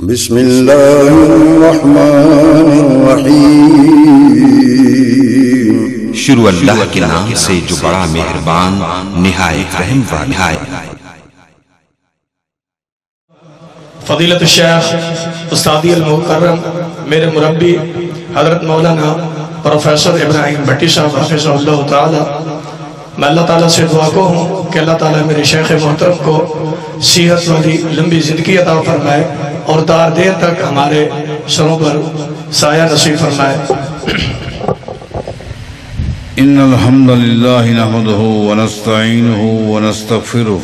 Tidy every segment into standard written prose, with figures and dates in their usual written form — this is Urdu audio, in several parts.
بسم اللہ الرحمن الرحیم شروع اللہ کے نام سے جو بڑا مہربان نہایت رحم والا ہے۔ فضیلت الشیخ استادی المکرم میرے مربی حضرت مولانا پروفیسر ابراہیم بھٹی صاحب حفظہ اللہ تعالی، میں اللہ تعالیٰ سے دعا کو ہوں کہ اللہ تعالیٰ میرے شیخ محترم کو صحت والی لمبی زندگی عطا فرمائے اور دار دیر تک ہمارے سروں پر سایہ نصیب فرمائے۔ ان الحمد للہ نحمده ونستعینه ونستغفره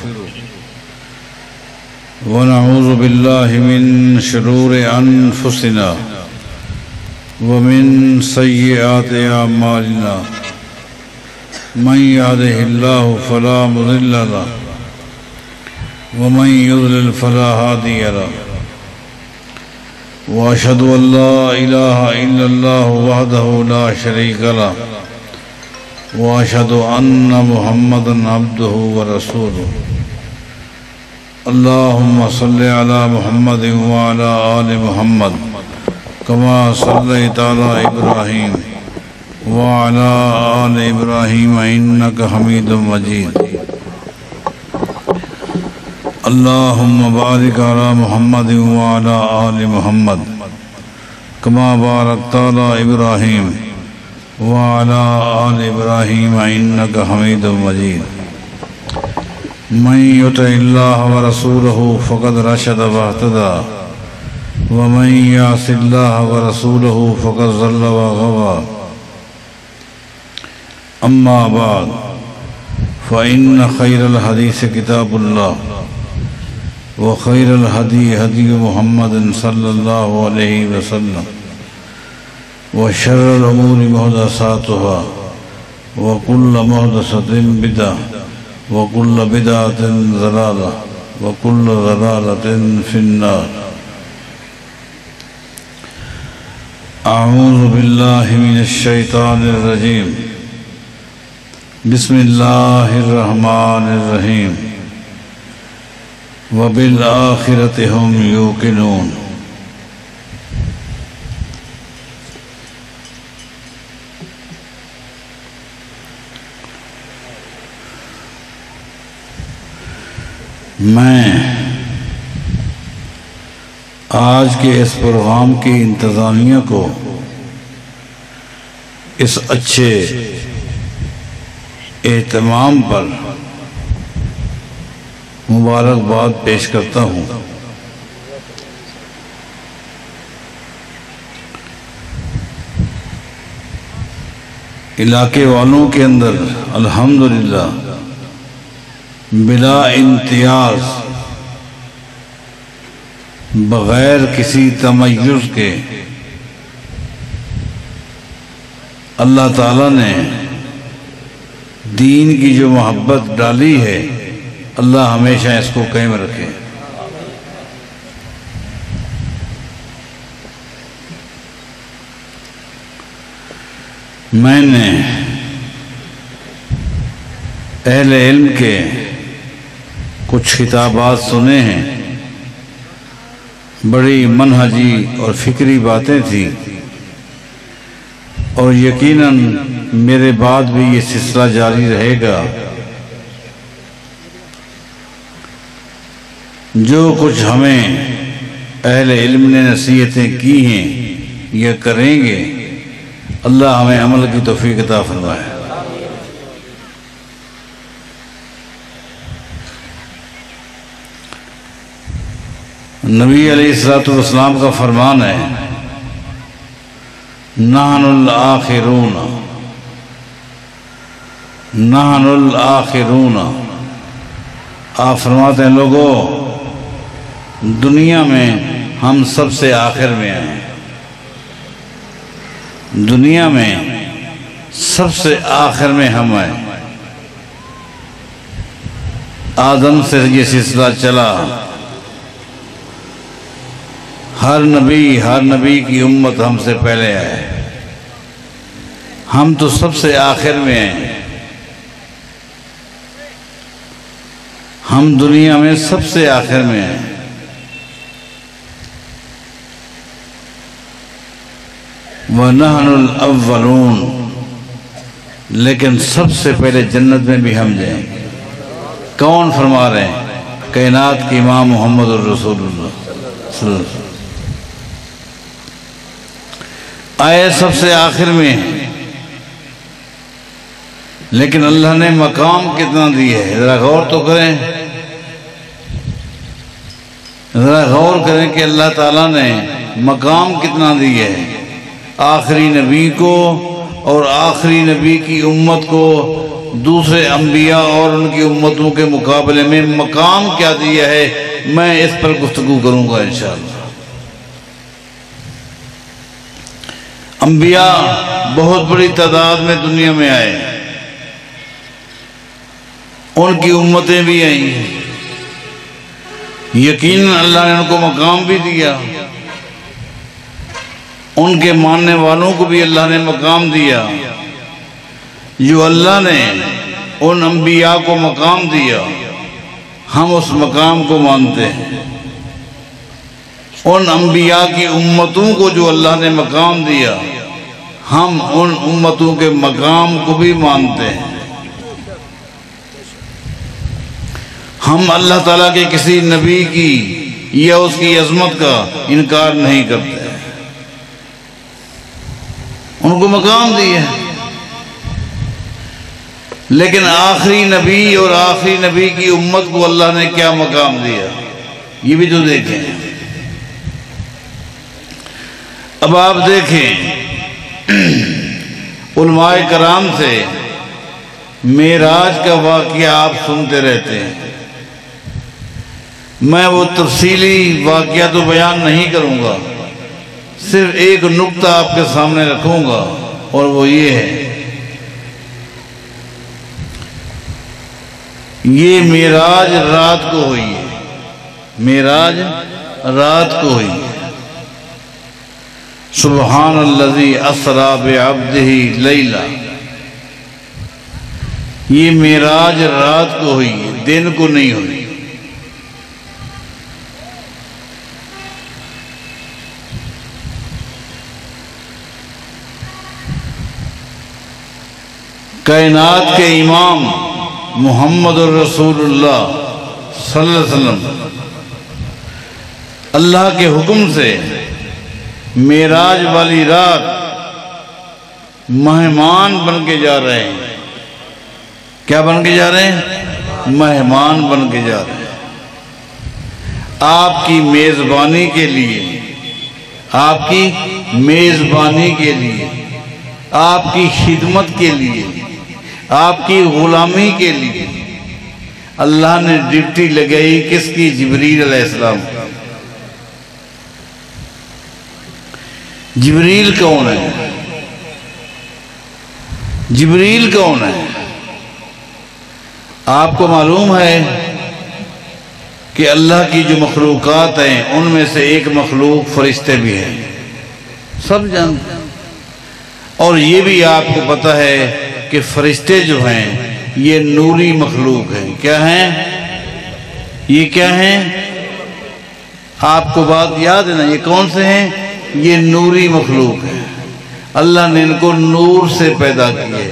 ونعوذ باللہ من شرور انفسنا ومن سیئات اعمالنا من يهده الله فلا مضل له ومن يضلل فلا هادي له واشهد ان لا اله الا الله وحده لا شريك له واشهد ان محمدا عبده ورسوله اللهم صل على محمد وعلى آل محمد كما صليت على ابراهيم وعلى آل ابراهيم انك حميد مجيد اللهم بارك على محمد وعلى آل محمد كما باركت على ابراهيم وعلى آل ابراهيم انك حميد مجيد من يطع الله ورسوله فقد رشد واهتدى ومن يعص الله ورسوله فقد ضل وغوى اما بعد فإن خير الحديث كتاب الله وخير الهدي هدي محمد صلى الله عليه وسلم وشر الأمور محدثاتها وكل محدثة بدعة وكل بدعة ضلالة وكل ضلالة في النار أعوذ بالله من الشيطان الرجيم بسم الله الرحمن الرحيم وبالآخرة هم يوقنون میں آج کے اس پروگرام کی انتظامیہ کو اس اچھے اہتمام پر مبارکباد پیش کرتا ہوں۔ علاقے والوں کے اندر الحمدللہ بلا امتیاز بغیر کسی تمیز کے اللہ تعالیٰ نے دین کی جو محبت ڈالی ہے اللہ ہمیشہ اس کو قائم رکھے۔ میں نے اہل علم کے کچھ خطابات سنے ہیں، بڑی منہجی اور فکری باتیں تھیں، اور یقیناً میرے بعد بھی یہ سلسلہ جاری رہے گا۔ جو کچھ ہمیں اہل علم نے نصیحتیں کی ہیں یا کریں گے، اللہ ہمیں عمل کی توفیق عطا فرمائے۔ نبی علیہ السلام کا فرمان ہے نحن الآخرون نحن الآخرون، آپ فرماتے ہیں لوگوں دنیا میں ہم سب سے آخر میں ہیں، دنیا میں سب سے آخر میں ہم ہیں۔ آدم سے یہ سلسلہ چلا، ہر نبی کی امت ہم سے پہلے ہے، ہم تو سب سے آخر میں ہیں، ہم دنیا میں سب سے آخر میں ہیں۔ وَنَحْنُ الْأَوَّلُونَ، لیکن سب سے پہلے جنت میں بھی ہم جائیں گے۔ کون فرما رہے ہیں؟ کائنات کے امام محمد الرسول اللہ صلی اللہ علیہ وسلم۔ آئے سب سے آخر میں ہیں، لیکن اللہ نے مقام کتنا دیا ہے، ذرا غور تو کریں، ذرا غور کریں کہ اللہ تعالیٰ نے مقام کتنا دیا ہے آخری نبی کو، اور آخری نبی کی امت کو دوسرے انبیاء اور ان کی امتوں کے مقابلے میں مقام کیا دیا ہے، میں اس پر گفتگو کروں گا انشاءاللہ۔ انبیاء بہت بڑی تعداد میں دنیا میں آئے، ان کی امتیں بھی آئیں، یقیناً اللہ نے ان کو مقام بھی دیا، ان کے ماننے والوں کو بھی اللہ نے مقام دیا۔ جو اللہ نے ان انبیاء کو مقام دیا، ہم اس مقام کو مانتے ہیں۔ ان انبیاء کی امتوں کو جو اللہ نے مقام دیا، ہم ان امتوں کے مقام کو بھی مانتے ہیں۔ ہم اللہ تعالیٰ کے کسی نبی کی یا اس کی عظمت کا انکار نہیں کرتے، ان کو مقام دیا ہے۔ لیکن آخری نبی اور آخری نبی کی امت کو اللہ نے کیا مقام دیا، یہ بھی تو دیکھیں۔ اب آپ دیکھیں، علماء کرام سے معراج کا واقعہ آپ سنتے رہتے ہیں، میں وہ تفصیلی واقعہ تو بیان نہیں کروں گا، صرف ایک نقطہ آپ کے سامنے رکھوں گا، اور وہ یہ ہے، یہ معراج رات کو ہوئی ہے، معراج رات کو ہوئی ہے۔ سبحان الذی اسری بعبدہ لیلا، یہ معراج رات کو ہوئی ہے، دن کو نہیں ہوئی۔ کائنات کے امام محمد الرسول اللہ صلی اللہ علیہ وسلم اللہ کے حکم سے معراج والی رات مہمان بن کے جا رہے ہیں۔ کیا بن کے جا رہے ہیں؟ مہمان بن کے جا رہے ہیں، آپ کی میزبانی کے لیے، آپ کی میزبانی کے لیے، آپ کی خدمت کے لیے، آپ کی غلامی کے لیے اللہ نے ڈیوٹی لگائی کس کی؟ جبریل علیہ السلام۔ جبریل کون ہے؟ جبریل کون ہے؟ آپ کو معلوم ہے کہ اللہ کی جو مخلوقات ہیں ان میں سے ایک مخلوق فرشتے بھی ہیں، سب جانتے ہیں، اور یہ بھی آپ کو پتہ ہے کہ فرشتے جو ہیں یہ نوری مخلوق ہیں۔ کیا ہیں؟ یہ کیا ہیں؟ آپ کو بات یاد ہے نا، یہ کون سے ہیں؟ یہ نوری مخلوق ہیں۔ اللہ نے ان کو نور سے پیدا کیے۔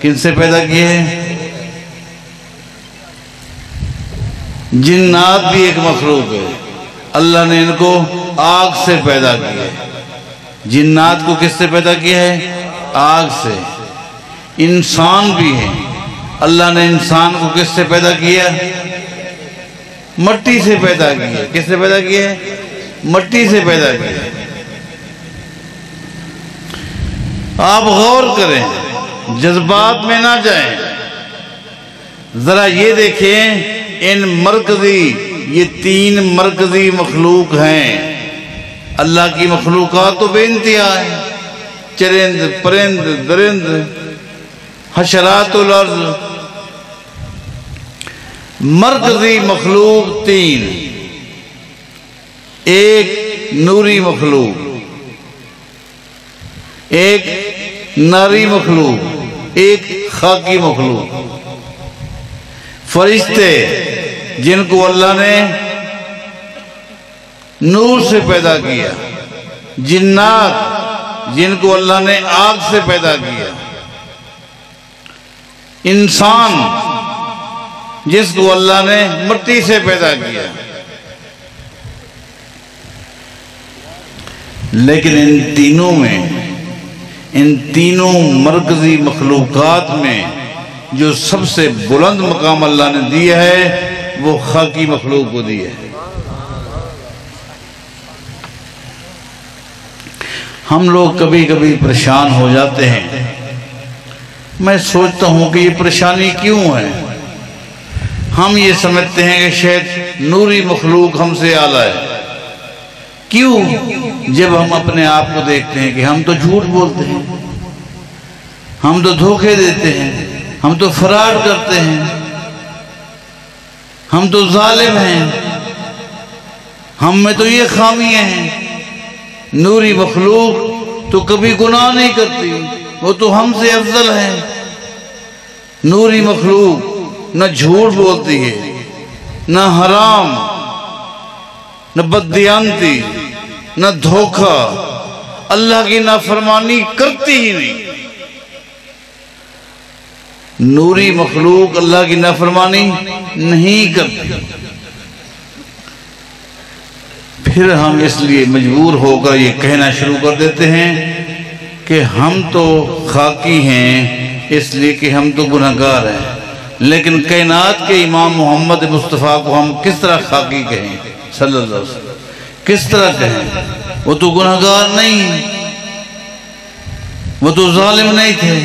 کن سے پیدا کیے ہیں؟ جنات بھی ایک مخلوق ہے، اللہ نے ان کو آگ سے پیدا کیا۔ جنات کو کس سے پیدا کیا ہے؟ آگ سے۔ انسان بھی ہیں، اللہ نے انسان کو کس سے پیدا کیا؟ مٹی سے پیدا کیا۔ کس سے پیدا کیا ہے؟ مٹی سے پیدا کیا۔ آپ غور کریں، جذبات میں نہ جائیں، ذرا یہ دیکھیں، ان مرکزی، یہ تین مرکزی مخلوق ہیں۔ اللہ کی مخلوقات تو بے انتہا ہے، چرند، پرند، درند، حشرات الارض۔ مرکزی مخلوق تین، ایک نوری مخلوق، ایک ناری مخلوق، ایک خاکی مخلوق۔ فرشتے جن کو اللہ نے نور سے پیدا کیا، جنات جن کو اللہ نے آگ سے پیدا کیا، انسان جس کو اللہ نے مٹی سے پیدا کیا، لیکن ان تینوں مرکزی مخلوقات میں جو سب سے بلند مقام اللہ نے دیا ہے وہ خاکی مخلوق کو دیا ہے۔ ہم لوگ کبھی کبھی پریشان ہو جاتے ہیں، میں سوچتا ہوں کہ یہ پریشانی کیوں ہے؟ ہم یہ سمجھتے ہیں کہ شاید نوری مخلوق ہم سے اعلیٰ ہے۔ کیوں؟ جب ہم اپنے آپ کو دیکھتے ہیں کہ ہم تو جھوٹ بولتے ہیں، ہم تو دھوکے دیتے ہیں، ہم تو فراڈ کرتے ہیں، ہم تو ظالم ہیں، ہم میں تو یہ خامیاں ہیں۔ نوری مخلوق تو کبھی گناہ نہیں کرتی، وہ تو ہم سے افضل ہے۔ نوری مخلوق نہ جھوٹ بولتی ہے، نہ حرام، نہ بددیانتی، نہ دھوکہ، اللہ کی نافرمانی کرتی ہی نہیں۔ نوری مخلوق اللہ کی نافرمانی نہیں کرتی۔ پھر ہم اس لیے مجبور ہو کر یہ کہنا شروع کر دیتے ہیں کہ ہم تو خاکی ہیں اس لیے کہ ہم تو گناہگار ہیں، لیکن کائنات کے امام محمد مصطفیٰ کو ہم کس طرح خاکی کہیں؟ صلی اللہ علیہ وسلم کس طرح کہیں؟ وہ تو گناہگار نہیں، وہ تو ظالم نہیں تھے،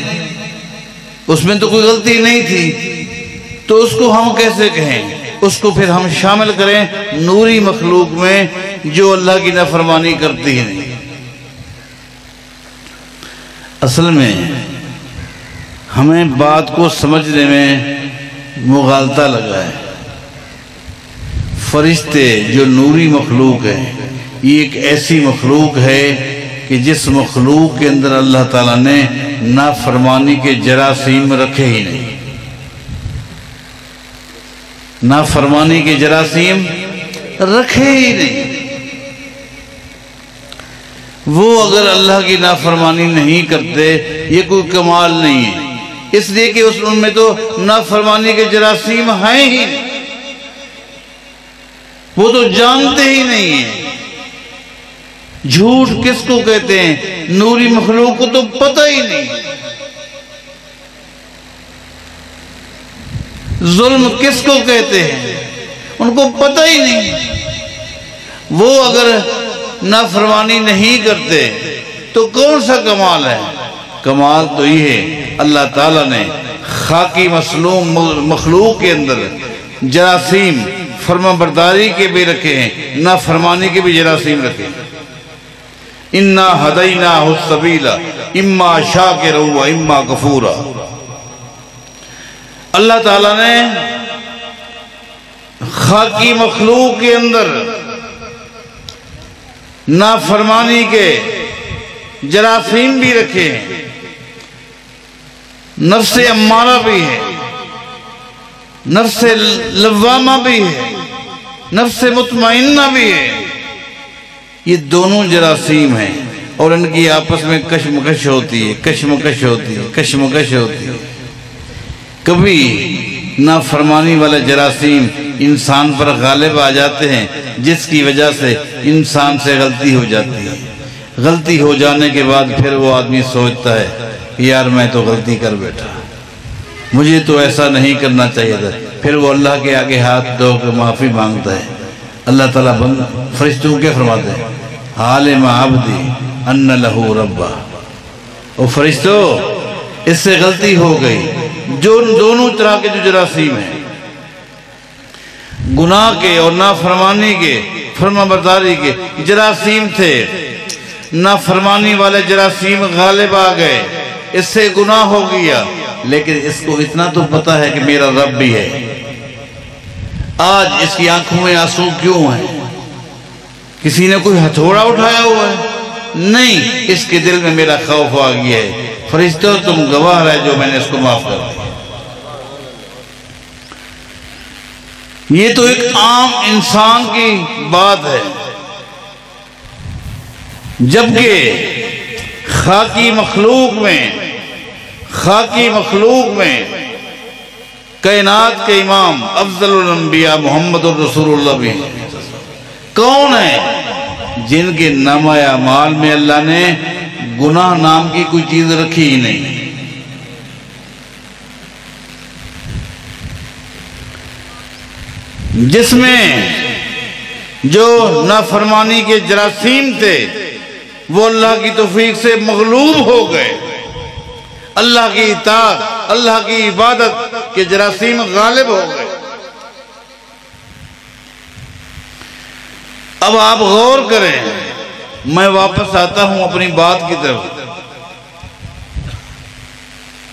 اس میں تو کوئی غلطی نہیں تھی، تو اس کو ہم کیسے کہیں؟ اس کو پھر ہم شامل کریں نوری مخلوق میں جو اللہ کی نافرمانی کرتی ہے۔ اصل میں ہمیں بات کو سمجھنے میں مغالطہ لگا ہے۔ فرشتے جو نوری مخلوق ہے، یہ ایک ایسی مخلوق ہے کہ جس مخلوق کے اندر اللہ تعالیٰ نے نافرمانی کے جراثیم رکھے ہی نہیں۔ نافرمانی کے جراثیم رکھے ہی نہیں۔ وہ اگر اللہ کی نافرمانی نہیں کرتے یہ کوئی کمال نہیں ہے، اس لیے کہ ان میں تو نافرمانی کے جراثیم ہیں ہی نہیں، وہ تو جانتے ہی نہیں ہیں۔ جھوٹ کس کو کہتے ہیں؟ نوری مخلوق کو تو پتہ ہی نہیں۔ ظلم کس کو کہتے ہیں؟ ان کو پتہ ہی نہیں۔ وہ اگر نافرمانی نہیں کرتے تو کون سا کمال ہے؟ کمال تو یہ ہے اللہ تعالیٰ نے خاکی مسلوم مخلوق کے اندر جراثیم فرما برداری کے بھی رکھے ہیں، نافرمانی کے بھی جراثیم رکھے ہیں۔ اِنَّا هَدَيْنَاهُ السَّبِيلَ اِمَّا شَاكِرًا وَإِمَّا كَفُورًا۔ اللہ تعالیٰ نے خاکی مخلوق کے اندر نافرمانی کے جراثیم بھی رکھے ہیں، نفس امارہ بھی ہے، نفس لوامہ بھی ہے، نفس مطمئنہ بھی ہے۔ یہ دونوں جراثیم ہیں اور ان کی آپس میں کشمکش ہوتی ہے، کشمکش ہوتی ہے، کشمکش ہوتی ہے۔ کبھی نافرمانی والے جراثیم انسان پر غالب آ جاتے ہیں، جس کی وجہ سے انسان سے غلطی ہو جاتی ہے۔ غلطی ہو جانے کے بعد پھر وہ آدمی سوچتا ہے یار میں تو غلطی کر بیٹھا، مجھے تو ایسا نہیں کرنا چاہیے تھا۔ پھر وہ اللہ کے آگے ہاتھ دھو کے معافی مانگتا ہے۔ اللہ تعالیٰ فرشتوں کیا فرماتے ہیں؟ عالم عبدی ان لہو ربا۔ او فرشتوں اس سے غلطی ہو گئی۔ جو دونوں طرح کے جو جراثیم ہیں، گناہ کے اور نافرمانی کے، فرما برداری کے جراثیم تھے، نافرمانی والے جراثیم غالب آ گئے، اس سے گناہ ہو گیا، لیکن اس کو اتنا تو پتا ہے کہ میرا رب بھی ہے۔ آج اس کی آنکھوں میں آنسو کیوں ہیں؟ کسی نے کوئی ہتھوڑا اٹھایا ہوا ہے؟ نہیں، اس کے دل میں میرا خوف آ گیا ہے۔ فرشتوں تم گواہ رہے جو میں نے اس کو معاف کر دیا۔ یہ تو ایک عام انسان کی بات ہے، جبکہ خاکی مخلوق میں کائنات کے امام افضل الانبیاء محمد الرسول اللہ بھی کون ہیں جن کے نامہ اعمال میں اللہ نے گناہ نام کی کوئی چیز رکھی ہی نہیں؟ جس میں جو نافرمانی کے جراثیم تھے وہ اللہ کی توفیق سے مغلوب ہو گئے، اللہ کی اطاعت، اللہ کی عبادت کے جراثیم غالب ہو گئے۔ اب آپ غور کریں، میں واپس آتا ہوں اپنی بات کی طرف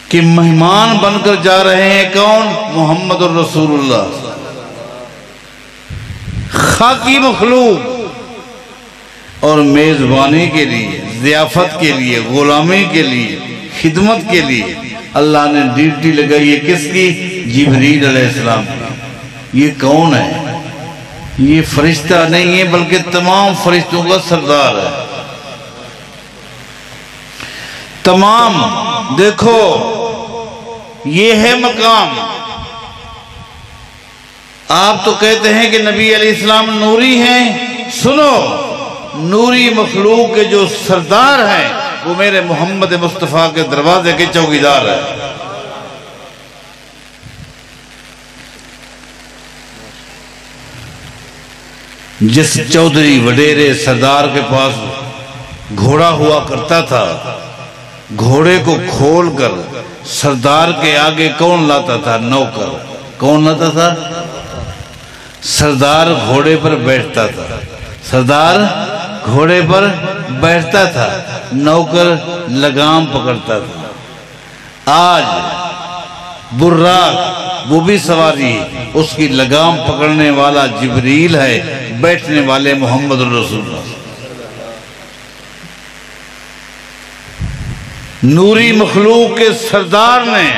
کہ مہمان بن کر جا رہے ہیں کون؟ محمد الرسول اللہ، خاکی مخلوق، اور میزبانی کے لیے، ضیافت کے لیے، غلامی کے لیے، خدمت کے لیے اللہ نے ڈیوٹی لگائی ہے کس کی؟ جبریل علیہ السلام کی۔ یہ کون ہے؟ یہ فرشتہ نہیں ہے بلکہ تمام فرشتوں کا سردار ہے۔ تمام، دیکھو یہ ہے مقام۔ آپ تو کہتے ہیں کہ نبی علیہ السلام نوری ہیں، سنو، نوری مخلوق کے جو سردار ہیں وہ میرے محمد مصطفیٰ کے دروازے کے چوکیدار ہیں۔ جس چودھری وڈیرے سردار کے پاس گھوڑا ہوا کرتا تھا، گھوڑے کو کھول کر سردار کے آگے کون لاتا تھا؟ نوکر۔ کون لاتا تھا؟ سردار گھوڑے پر بیٹھتا تھا، سردار گھوڑے پر بیٹھتا تھا، نوکر لگام پکڑتا تھا۔ آج براق وہ بھی سواری، اس کی لگام پکڑنے والا جبریل ہے، بیٹھنے والے محمد الرسول اللہ۔ نوری مخلوق کے سردار نے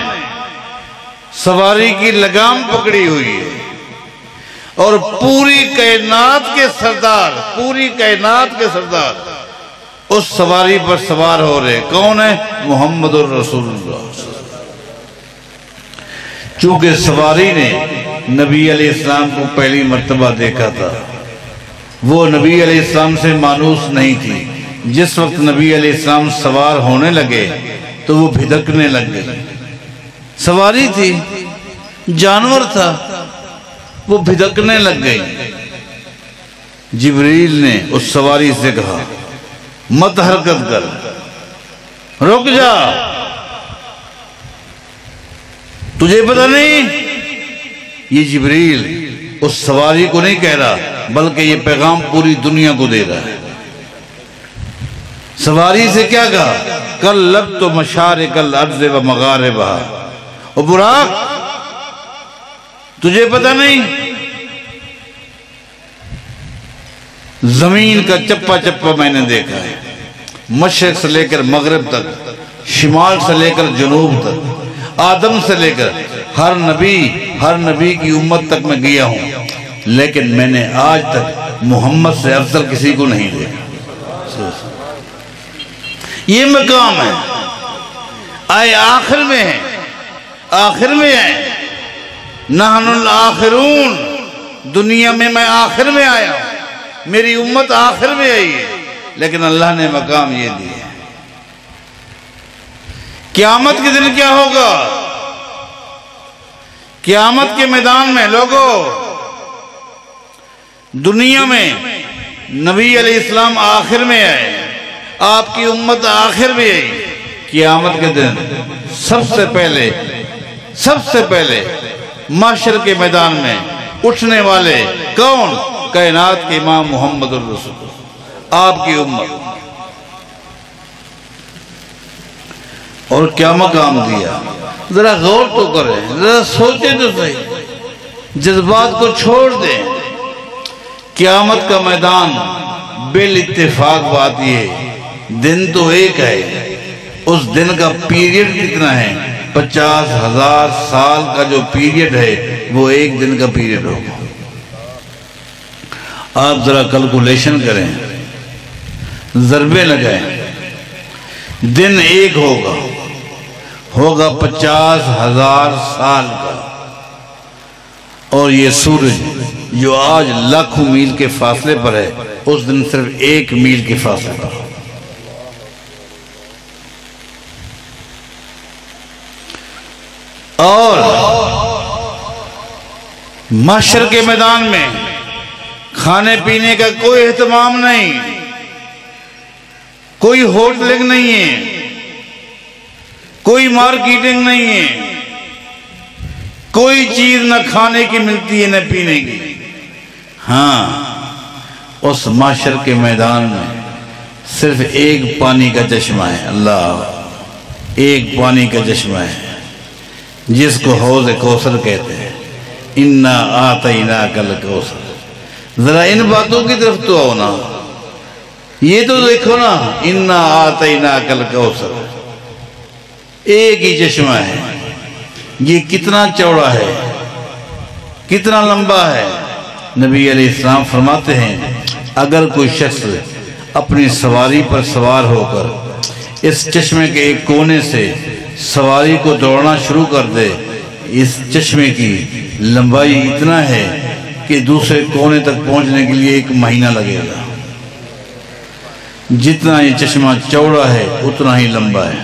سواری کی لگام پکڑی ہوئی ہے، اور پوری کائنات کے سردار اس سواری پر سوار ہو رہے۔ کون ہے؟ محمد الرسول اللہ۔ چونکہ سواری نے نبی علیہ السلام کو پہلی مرتبہ دیکھا تھا، وہ نبی علیہ السلام سے مانوس نہیں تھی۔ جس وقت نبی علیہ السلام سوار ہونے لگے تو وہ بھدکنے لگ گئی۔ سواری تھی، جانور تھا، وہ بھدکنے لگ گئی۔ جبریل نے اس سواری سے کہا مت حرکت کر، رک جا، تجھے پتہ نہیں؟ یہ جبریل اس سواری کو نہیں کہہ رہا بلکہ یہ پیغام پوری دنیا کو دے رہا ہے۔ سواری سے کیا کہا؟ قلبت مشارق الارض و مغاربہا، او براق تجھے پتہ نہیں؟ زمین کا چپا چپا میں نے دیکھا ہے، مشرق سے لے کر مغرب تک، شمال سے لے کر جنوب تک، آدم سے لے کر ہر نبی کی امت تک میں گیا ہوں، لیکن میں نے آج تک محمد سے افضل کسی کو نہیں دیکھا۔ یہ مقام ہے، آئے آخر میں ہے، آخر میں ہے۔ نحن الآخرون، دنیا میں میں آخر میں آیا ہوں، میری امت آخر میں آئی ہے، لیکن اللہ نے مقام یہ دیا ہے۔ قیامت کے دن کیا ہوگا؟ قیامت کے میدان میں لوگوں، دنیا میں نبی علیہ السلام آخر میں آئے، آپ کی امت آخر میں آئی۔ قیامت کے دن سب سے پہلے محشر کے میدان میں اٹھنے والے کون؟ کائنات کے امام محمد الرسول، آپ کی امت۔ اور کیا مقام دیا؟ ذرا غور تو کریں، ذرا سوچیں تو صحیح، جذبات کو چھوڑ دیں۔ قیامت کا میدان بالاتفاق بات یہ ہے، دن تو ایک ہے، اس دن کا پیریڈ کتنا ہے؟ 50,000 سال کا جو پیریڈ ہے وہ ایک دن کا پیریڈ ہوگا۔ آپ ذرا کیلکولیشن کریں، ضربے لگائیں، دن ایک ہوگا 50,000 سال کا، اور یہ سورج جو آج لاکھوں میل کے فاصلے پر ہے اس دن صرف 1 میل کے فاصلے پر۔ اور محشر کے میدان میں کھانے پینے کا کوئی اہتمام نہیں، کوئی ہوٹلنگ نہیں ہے، کوئی مارکیٹنگ نہیں ہے، کوئی چیز نہ کھانے کی ملتی ہے نہ پینے کی۔ ہاں، اس محشر کے میدان میں صرف ایک پانی کا چشمہ ہے، اللہ، ایک پانی کا چشمہ ہے جس کو حوض کوثر کہتے ہیں۔ اِنَّا آتَيْنَاكَ الْكَوْثَرَ۔ ذرا ان باتوں کی طرف تو آؤ نا، یہ تو دیکھو نا، اِنَّا آتَيْنَاكَ الْكَوْثَرَ، ایک ہی چشمہ ہے۔ یہ کتنا چوڑا ہے، کتنا لمبا ہے۔ نبی علیہ السلام فرماتے ہیں اگر کوئی شخص اپنی سواری پر سوار ہو کر اس چشمے کے ایک کونے سے سواری کو دوڑنا شروع کر دے، اس چشمے کی لمبائی اتنا ہے کہ دوسرے کونے تک پہنچنے کے لیے 1 مہینہ لگے گا۔ جتنا یہ چشمہ چوڑا ہے اتنا ہی لمبا ہے۔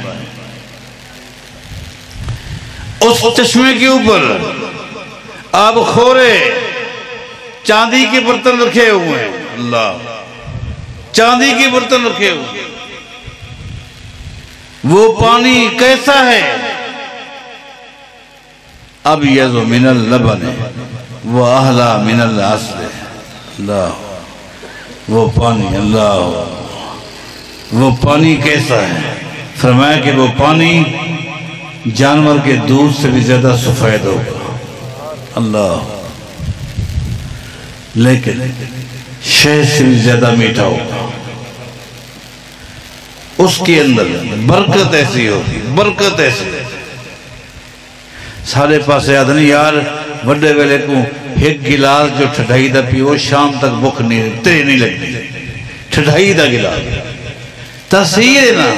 اس چشمے کے اوپر آب خورے چاندی کے برتن رکھے ہوئے ہیں، اللہ، چاندی کے برتن رکھے ہوئے ہیں۔ وہ پانی کیسا ہے؟ ابیض من اللبن واحلی من العسل، اللہ، وہ پانی، اللہ، وہ پانی کیسا ہے؟ فرمایا کہ وہ پانی جانور کے دودھ سے بھی زیادہ سفید ہوگا، اللہ، لیکن شہد سے بھی زیادہ میٹھا ہوگا۔ اس کے اندر برکت ایسی ہوگی، برکت ایسی۔ سارے پاس یاد نہیں یار، بڑے ویلے کو ایک گلاس جو ٹھٹائی دا پیو شام تک بھوک نہیں لگتی، ٹھٹائی دا گلاس۔ تاثیر ہے نا،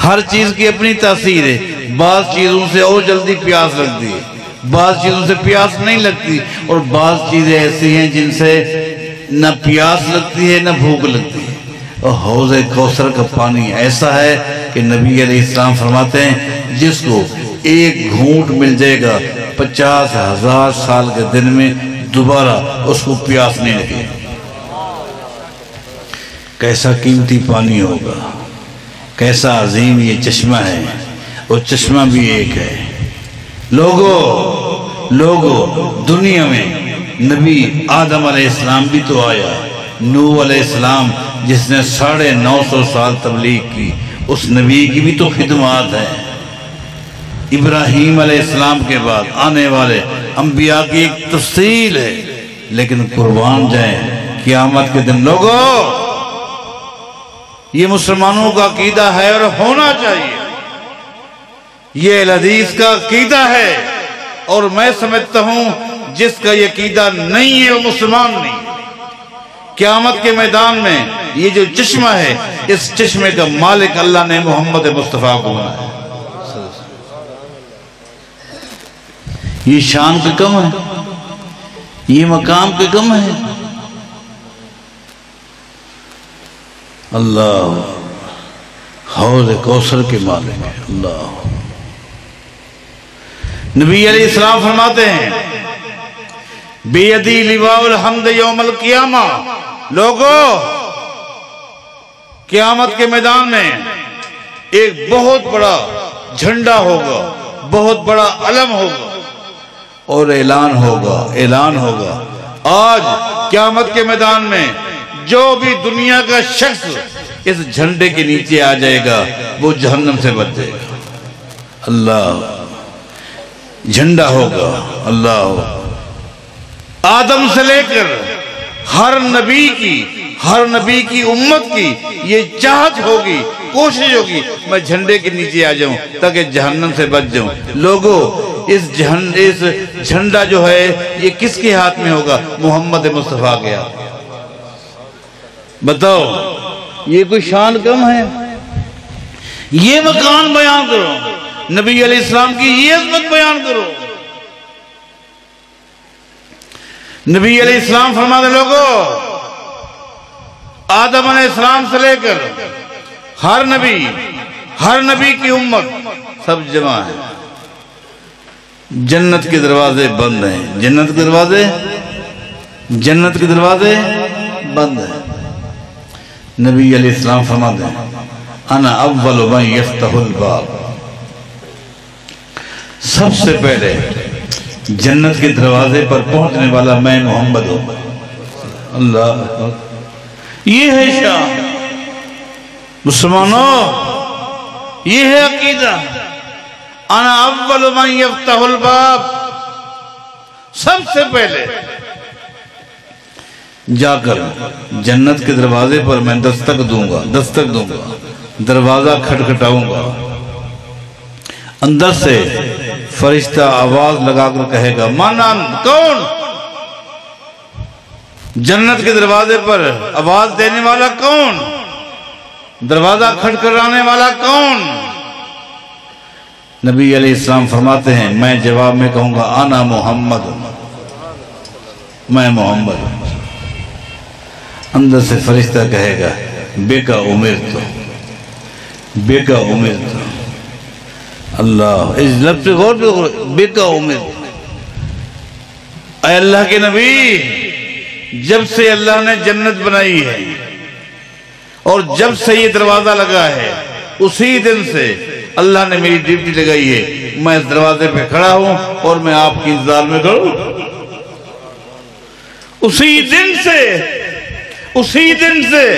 ہر چیز کی اپنی تاثیر ہے۔ بعض چیزوں سے اور جلدی پیاس لگتی ہے، بعض چیزوں سے پیاس نہیں لگتی، اور بعض چیزیں ایسی ہیں جن سے نہ پیاس لگتی ہے نہ بھوک لگتی ہے۔ اور حوض کوثر کا پانی ایسا ہے کہ نبی علیہ السلام فرماتے ہیں جس کو 1 گھونٹ مل جائے گا 50,000 سال کے دن میں دوبارہ اس کو پیاس نہیں لگے۔ کیسا قیمتی پانی ہوگا، کیسا عظیم یہ چشمہ ہے، اور چشمہ بھی ایک ہے۔ لوگو دنیا میں نبی آدم علیہ السلام بھی تو آیا، نوح علیہ السلام جس نے 950 سال تبلیغ کی، اس نبی کی بھی تو خدمات ہیں۔ ابراہیم علیہ السلام کے بعد آنے والے انبیاء کی ایک تفصیل ہے، لیکن قربان جائیں قیامت کے دن۔ لوگو یہ مسلمانوں کا عقیدہ ہے اور ہونا چاہیے، یہ الحدیث کا عقیدہ ہے، اور میں سمجھتا ہوں جس کا یہ عقیدہ نہیں ہے وہ مسلمان نہیں۔ قیامت کے میدان میں یہ جو چشمہ ہے، اس چشمے کا مالک اللہ نے محمد مصطفیٰ کو بنایا۔ یہ شان پہ کم ہے، یہ مقام پہ کم ہے۔ اللہ حوض کوثر کے مالک ہے، اللہ۔ نبی علیہ السلام فرماتے ہیں بیدی لواء الحمد یوم القیامہ، لوگو قیامت کے میدان میں ایک بہت بڑا جھنڈا ہوگا، بہت بڑا علم ہوگا، اور اعلان ہوگا آج قیامت کے میدان میں جو بھی دنیا کا شخص اس جھنڈے کے نیچے آ جائے گا وہ جہنم سے بچ جائے گا۔ اللہ، جھنڈا ہوگا، اللہ، آدم سے لے کر ہر نبی کی امت کی یہ چاہت ہوگی، کوشش ہوگی میں جھنڈے کے نیچے آ جاؤں تاکہ جہنم سے بچ جاؤں۔ لوگو اس جھنڈا جو ہے یہ کس کے ہاتھ میں ہوگا؟ محمد مصطفیٰ کے ہاتھ۔ بتاؤ یہ کوئی شان کم ہے؟ یہ مکان بیان کرو، نبی علیہ السلام کی یہ عظمت بیان کرو۔ نبی علیہ السلام فرماتے لوگو، آدم علیہ السلام سے لے کر ہر نبی کی امت سب جمع ہے، جنت کے دروازے بند ہیں، جنت کے دروازے بند ہیں۔ نبی علیہ السلام فرماتے ہیں انا اول من یفتح الباب، سب سے پہلے جنت کے دروازے پر پہنچنے والا میں محمد ہوں۔ اللہ، یہ ہے شان مسلمانوں، یہ ہے عقیدہ۔ انا اول من یفتح الباب، سب سے پہلے جا کر جنت کے دروازے پر میں دستک دوں گا، دروازہ کھٹکھٹاؤں گا، اندر سے فرشتہ آواز لگا کر کہے گا من انت، کون؟ جنت کے دروازے پر آواز دینے والا کون؟ دروازہ کھٹکھٹانے والا کون؟ نبی علیہ السلام فرماتے ہیں میں جواب میں کہوں گا انا محمد، میں محمد ہوں۔ اندر سے فرشتہ کہے گا بیکا امرت، بیکا امرت۔ اللہ، اس لفظ پہ غور کرو، بیکا امرت۔ اے اللہ کے نبی، جب سے اللہ نے جنت بنائی ہے اور جب سے یہ دروازہ لگا ہے، اسی دن سے اللہ نے میری ڈیوٹی لگائی ہے، میں اس دروازے پہ کھڑا ہوں اور میں آپ کی انتظار میں کھڑا ہوں۔ اسی دن سے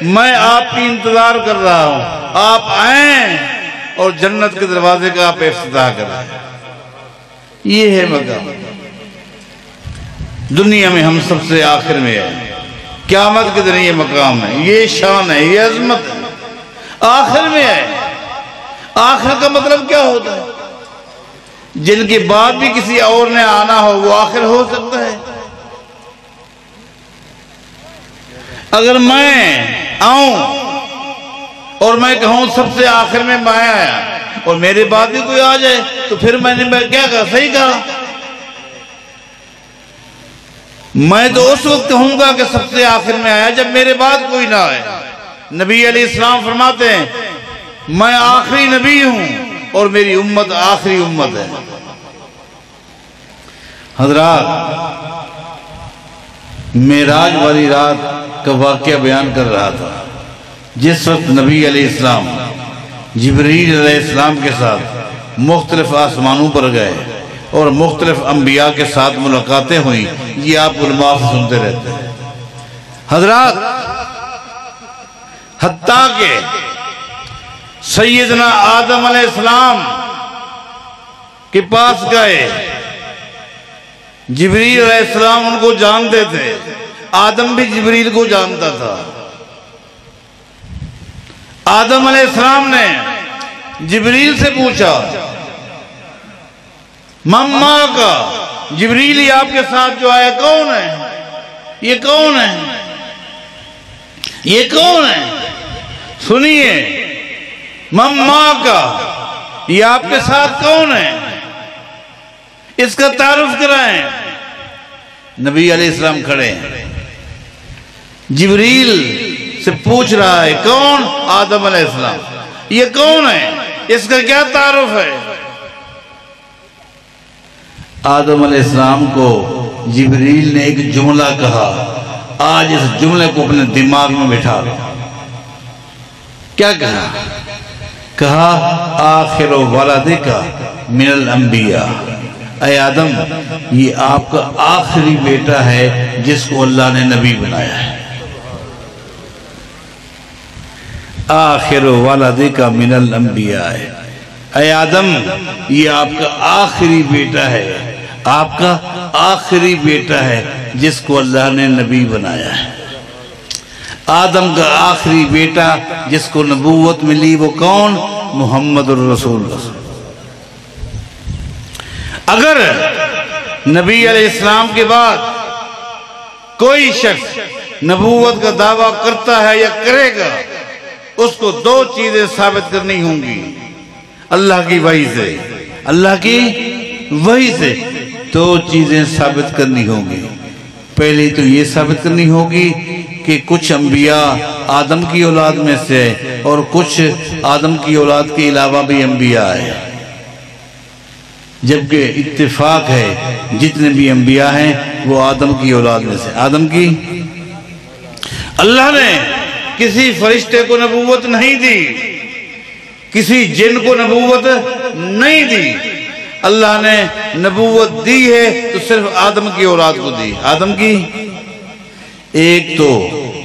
میں آپ کی انتظار کر رہا ہوں، آپ آئیں اور جنت کے دروازے کا آپ افتتاح کریں۔ یہ ہے مقام، دنیا میں ہم سب سے آخر میں ہے، قیامت کے دن یہ مقام ہے، یہ شان ہے، یہ عظمت ہے، آخر میں ہے۔ آخر کا مطلب کیا ہوتا ہے؟ جن کے بعد بھی کسی اور نے آنا ہو وہ آخر ہو سکتا ہے۔ اگر میں آؤں اور میں کہوں سب سے آخر میں میں آیا اور میرے بعد بھی کوئی آ جائے تو پھر میں نے کیا کہا؟ صحیح کہا۔ میں تو اس وقت کہوں گا کہ سب سے آخر میں آیا جب میرے بعد کوئی نہ آئے۔ نبی علیہ السلام فرماتے ہیں میں آخری نبی ہوں اور میری امت آخری امت ہے۔ حضرات، معراج والی رات کا واقعہ بیان کر رہا تھا، جس وقت نبی علیہ السلام جبریل علیہ السلام کے ساتھ مختلف آسمانوں پر گئے اور مختلف انبیاء کے ساتھ ملاقاتیں ہوئیں، یہ آپ علماء سے سنتے رہتے ہیں۔ حضرات، حتیٰ کہ سیدنا آدم علیہ السلام کے پاس گئے، جبریل علیہ السلام ان کو جانتے تھے، آدم بھی جبریل کو جانتا تھا۔ آدم علیہ السلام نے جبریل سے پوچھا مما کا، جبریل یہ آپ کے ساتھ جو آیا کون ہے؟ یہ کون ہے؟ یہ کون ہے؟ سنیے، مما کا، یہ آپ کے ساتھ کون ہے؟ اس کا تعارف کرائیں۔ نبی علیہ السلام کھڑے ہیں، جبریل سے پوچھ رہا ہے کون؟ آدم علیہ السلام۔ یہ کون ہے؟ اس کا کیا تعارف ہے؟ آدم علیہ السلام کو جبریل نے ایک جملہ کہا، آج اس جملے کو اپنے دماغ میں بٹھا لو۔ کیا کہا؟ کہا آخر ولدک من الانبیاء، اے آدم یہ آپ کا آخری بیٹا ہے جس کو اللہ نے نبی بنایا ہے۔ آخر ولدک من الانبیاء، اے آدم یہ آپ کا آخری بیٹا ہے، آپ کا آخری بیٹا ہے جس کو اللہ نے نبی بنایا ہے۔ آدم کا آخری بیٹا جس کو نبوت ملی وہ کون؟ محمد الرسول اللہ۔ اگر نبی علیہ السلام کے بعد کوئی شخص نبوت کا دعویٰ کرتا ہے یا کرے گا اس کو دو چیزیں ثابت کرنی ہوں گی اللہ کی وحی سے، اللہ کی وحی سے دو چیزیں ثابت کرنی ہوں گی۔ پہلی تو یہ ثابت کرنی ہوگی کہ کچھ انبیاء آدم کی اولاد میں سے اور کچھ آدم کی اولاد کے علاوہ بھی انبیاء ہیں، جبکہ اتفاق ہے جتنے بھی انبیاء ہیں وہ آدم کی اولاد میں سے۔ آدم کی اللہ نے کسی فرشتے کو نبوت نہیں دی، کسی جن کو نبوت نہیں دی، اللہ نے نبوت دی ہے تو صرف آدم کی اولاد کو دی۔ آدم کی ایک تو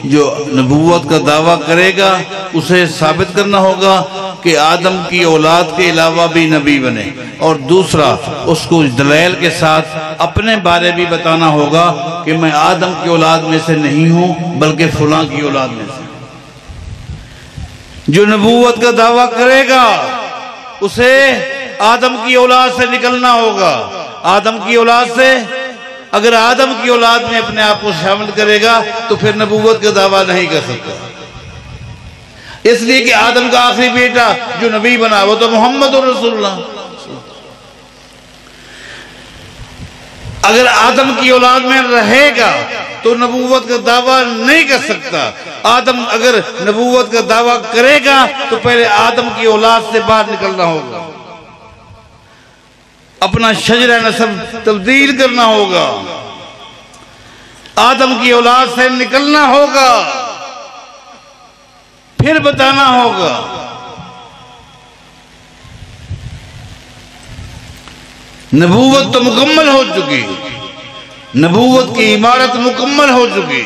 جو نبوت کا دعویٰ کرے گا اسے ثابت کرنا ہوگا کہ آدم کی اولاد کے علاوہ بھی نبی بنے، اور دوسرا اس کو دلائل کے ساتھ اپنے بارے بھی بتانا ہوگا کہ میں آدم کی اولاد میں سے نہیں ہوں بلکہ فلاں کی اولاد میں سے۔ جو نبوت کا دعویٰ کرے گا اسے آدم کی اولاد سے نکلنا ہوگا، آدم کی اولاد سے۔ اگر آدم کی اولاد میں اپنے آپ کو شامل کرے گا تو پھر نبوت کا دعویٰ نہیں کر سکتا، اس لیے کہ آدم کا آخری بیٹا جو نبی بنا وہ تو محمد رسول اللہ۔ اگر آدم کی اولاد میں رہے گا تو نبوت کا دعویٰ نہیں کر سکتا۔ آدم اگر نبوت کا دعویٰ کرے گا تو پہلے آدم کی اولاد سے باہر نکلنا ہوگا، اپنا شجرہ نسب تبدیل کرنا ہوگا، آدم کی اولاد سے نکلنا ہوگا، پھر بتانا ہوگا۔ نبوت تو مکمل ہو چکی، نبوت کی عمارت مکمل ہو چکی،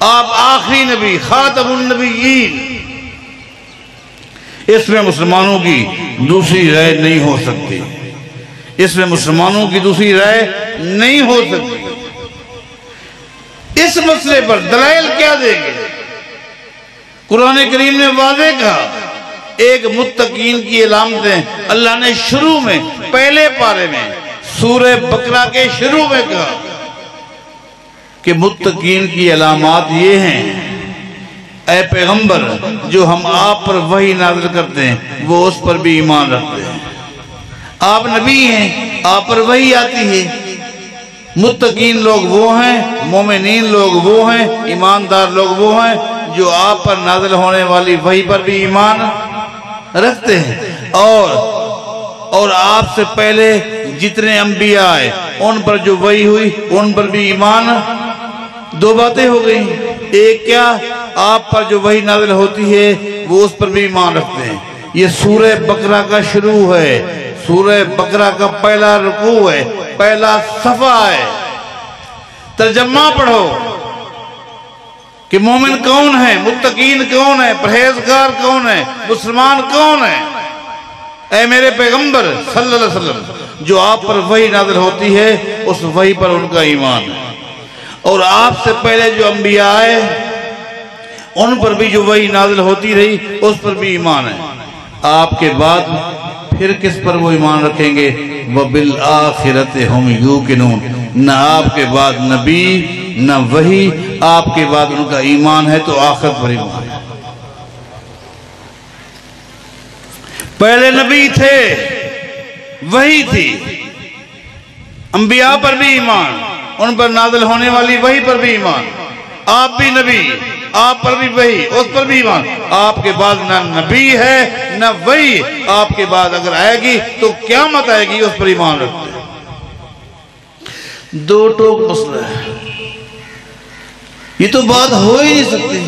آپ آخری نبی خاتم النبیین، اس میں مسلمانوں کی دوسری رائے نہیں ہو سکتی، اس میں مسلمانوں کی دوسری رائے نہیں ہو سکتی۔ اس مسئلے پر دلائل کیا دیں گے؟ قرآن کریم نے واضح کہا، ایک متقین کی علامتیں اللہ نے شروع میں پہلے پارے میں سورہ بقرہ کے شروع میں کہا کہ متقین کی علامات یہ ہیں، اے پیغمبر جو ہم آپ پر وحی نازل کرتے ہیں وہ اس پر بھی ایمان رکھتے ہیں۔ آپ نبی ہیں، آپ پر وحی آتی ہے۔ متقین لوگ وہ ہیں، مومنین لوگ وہ ہیں، ایماندار لوگ وہ ہیں جو آپ پر نازل ہونے والی وحی پر بھی ایمان رکھتے ہیں، اور آپ سے پہلے جتنے انبیاء آئے ان پر جو وحی ہوئی ان پر بھی ایمان۔ دو باتیں ہو گئی، ایک کیا، آپ پر جو وحی نازل ہوتی ہے وہ اس پر بھی ایمان رکھتے ہیں۔ یہ سورہ بقرہ کا شروع ہے، سورہ بقرہ کا پہلا رکوع ہے، پہلا صفحہ ہے۔ ترجمہ پڑھو کہ مومن کون ہے، متقین کون ہے، پرہیزگار کون ہے، مسلمان کون ہے۔ اے میرے پیغمبر صلی اللہ علیہ وسلم، جو آپ پر وحی نازل ہوتی ہے اس وحی پر ان کا ایمان ہے، اور آپ سے پہلے جو انبیاء آئے ان پر بھی جو وحی نازل ہوتی رہی اس پر بھی ایمان ہے۔ آپ کے بعد پھر کس پر وہ ایمان رکھیں گے؟ وَبِالْآخِرَةِ هُمْ يُوقِنُونَ۔ نہ آپ کے بعد نبی نہ وحی، آپ کے بعد ان کا ایمان ہے تو آخرت پر ایمان ہے۔ پہلے نبی تھے، وحی تھی، انبیاء پر بھی ایمان، ان پر نازل ہونے والی وحی پر بھی ایمان۔ آپ بھی نبی، آپ پر بھی وحی، اس پر بھی ایمان۔ آپ کے بعد نہ نبی ہے نہ وحی، آپ کے بعد اگر آئے گی تو قیامت آئے گی، اس پر ایمان رکھتے ہیں۔ دو ٹوک مسئلہ ہے، یہ تو بات ہو ہی نہیں سکتی۔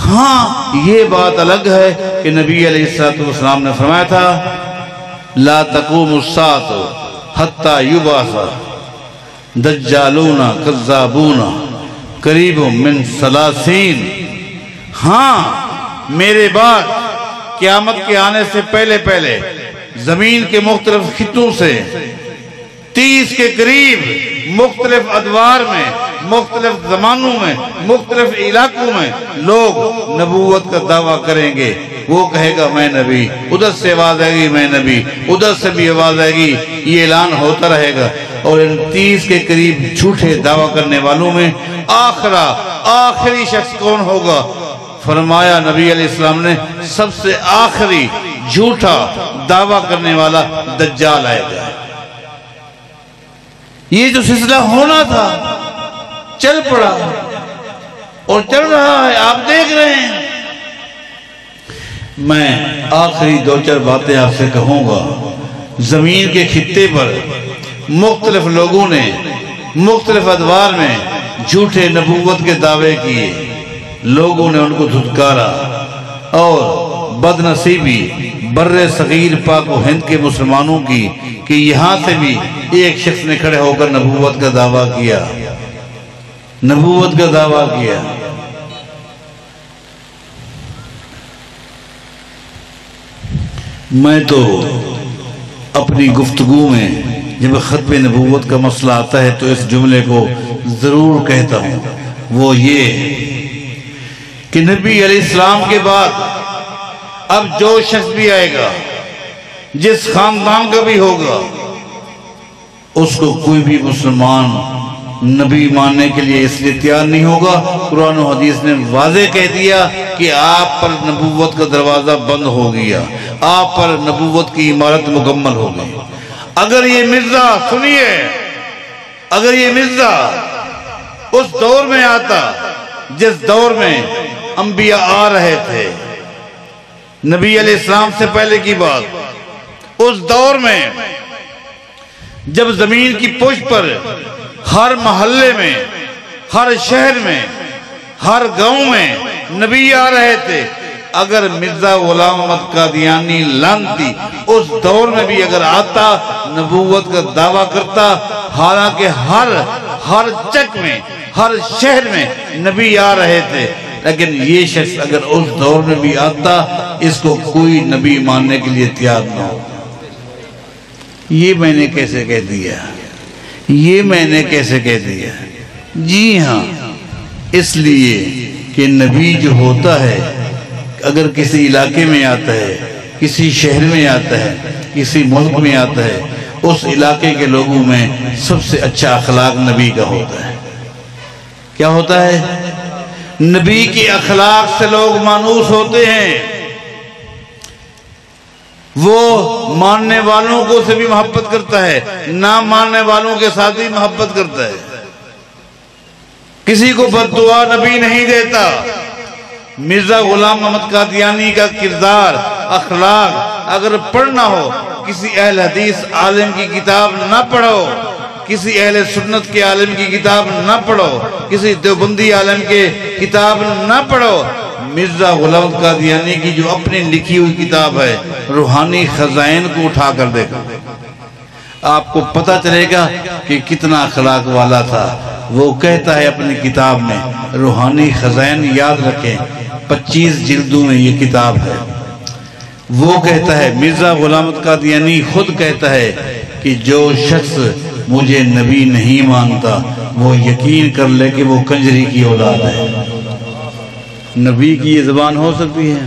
ہاں یہ بات الگ ہے کہ نبی علیہ السلام نے فرمایا تھا لا تقوم الساعة حتى يبعث دجالون کذابون قریب من 30۔ ہاں میرے بعد قیامت کے آنے سے پہلے پہلے زمین کے مختلف خطوں سے 30 کے قریب مختلف ادوار میں، مختلف زمانوں میں، مختلف علاقوں میں لوگ نبوت کا دعویٰ کریں گے۔ وہ کہے گا میں نبی، ادھر سے آواز آئے گی میں نبی، ادھر سے بھی آواز آئے گی، یہ اعلان ہوتا رہے گا۔ اور ان 30 کے قریب جھوٹے دعویٰ کرنے والوں میں آخری شخص کون ہوگا؟ فرمایا نبی علیہ السلام نے سب سے آخری جھوٹا دعویٰ کرنے والا دجال آئے گا۔ یہ جو سلسلہ ہونا تھا چل پڑا اور چل رہا ہے، آپ دیکھ رہے ہیں۔ میں آخری دو چار باتیں آپ سے کہوں گا۔ زمین کے خطے پر مختلف لوگوں نے مختلف ادوار میں جھوٹے نبوت کے دعوے کیے، لوگوں نے ان کو دھتکارا، اور بد نصیبی بر صغیر پاک و ہند کے مسلمانوں کی کہ یہاں سے بھی ایک شخص نے کھڑے ہو کر نبوت کا دعویٰ کیا، نبوت کا دعویٰ کیا۔ میں تو اپنی گفتگو میں جب ختم نبوت کا مسئلہ آتا ہے تو اس جملے کو ضرور کہتا ہوں، وہ یہ کہ نبی علیہ السلام کے بعد اب جو شخص بھی آئے گا، جس خاندان کا بھی ہوگا، اس کو کوئی بھی مسلمان نبی ماننے کے لیے اس لیے تیار نہیں ہوگا۔ قرآن و حدیث نے واضح کہہ دیا کہ آپ پر نبوت کا دروازہ بند ہو گیا، آپ پر نبوت کی عمارت مکمل ہو گئی۔ اگر یہ مرزا، سنیے، اگر یہ مرزا اس دور میں آتا جس دور میں انبیاء آ رہے تھے، نبی علیہ السلام سے پہلے کی بات، اس دور میں جب زمین کی پشت پر ہر محلے میں، ہر شہر میں، ہر گاؤں میں نبی آ رہے تھے، اگر مرزا غلام احمد قادیانی لعنتی اس دور میں بھی اگر آتا، نبوت کا دعویٰ کرتا، حالانکہ ہر چک میں، ہر شہر میں نبی آ رہے تھے، لیکن یہ شخص اگر اس دور میں بھی آتا، اس کو کوئی نبی ماننے کے لیے تیار نہ ہو۔ یہ میں نے کیسے کہہ دیا؟ یہ میں نے کیسے کہہ دیا؟ جی ہاں، اس لیے کہ نبی جو ہوتا ہے اگر کسی علاقے میں آتا ہے، کسی شہر میں آتا ہے، کسی ملک میں آتا ہے، اس علاقے کے لوگوں میں سب سے اچھا اخلاق نبی کا ہوتا ہے۔ کیا ہوتا ہے؟ نبی کے اخلاق سے لوگ مانوس ہوتے ہیں، وہ ماننے والوں کو سے بھی محبت کرتا ہے، نہ ماننے والوں کے ساتھ بھی محبت کرتا ہے، کسی کو بد دعا نبی نہیں دیتا۔ مرزا غلام احمد قادیانی کا کردار، اخلاق اگر پڑھنا ہو، کسی اہل حدیث عالم کی کتاب نہ پڑھو، کسی اہل سنت کے عالم کی کتاب نہ پڑھو، کسی دیوبندی عالم کے کتاب نہ پڑھو، مرزا غلام احمد قادیانی کی جو اپنی لکھی ہوئی کتاب ہے روحانی خزائن کو اٹھا کر دیکھو، آپ کو پتہ چلے گا کہ کتنا اخلاق والا تھا۔ وہ کہتا ہے اپنی کتاب میں، روحانی خزائن یاد رکھیں، 25 جلدوں میں یہ کتاب ہے۔ وہ کہتا ہے، مرزا غلام احمد قادیانی خود کہتا ہے کہ جو شخص مجھے نبی نہیں مانتا وہ یقین کر لے کہ وہ کنجری کی اولاد ہے۔ نبی کی یہ زبان ہو سکتی ہے؟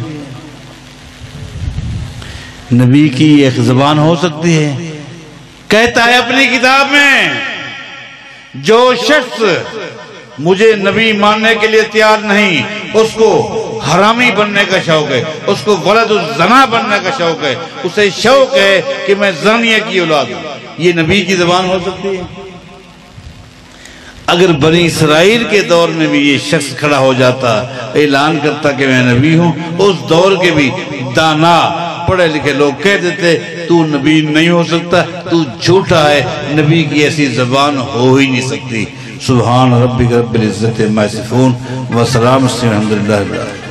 نبی کی ایک زبان ہو سکتی ہے؟ کہتا ہے اپنی کتاب میں، جو شخص مجھے نبی ماننے کے لیے تیار نہیں، اس کو حرامی بننے کا شوق ہے، اس کو ولد الزنا بننے کا شوق ہے، اسے شوق ہے کہ میں زانیہ کی اولاد ہوں۔ یہ نبی کی زبان ہو سکتی ہے؟ اگر بنی اسرائیل کے دور میں بھی یہ شخص کھڑا ہو جاتا، اعلان کرتا کہ میں نبی ہوں، اس دور کے بھی دانا پڑھے لکھے لوگ کہہ دیتے تو نبی نہیں ہو سکتا، تو جھوٹا ہے، نبی کی ایسی زبان ہو ہی نہیں سکتی۔ سبحان ربک رب العزت عما یصفون وسلام الحمدللہ رب العالمین۔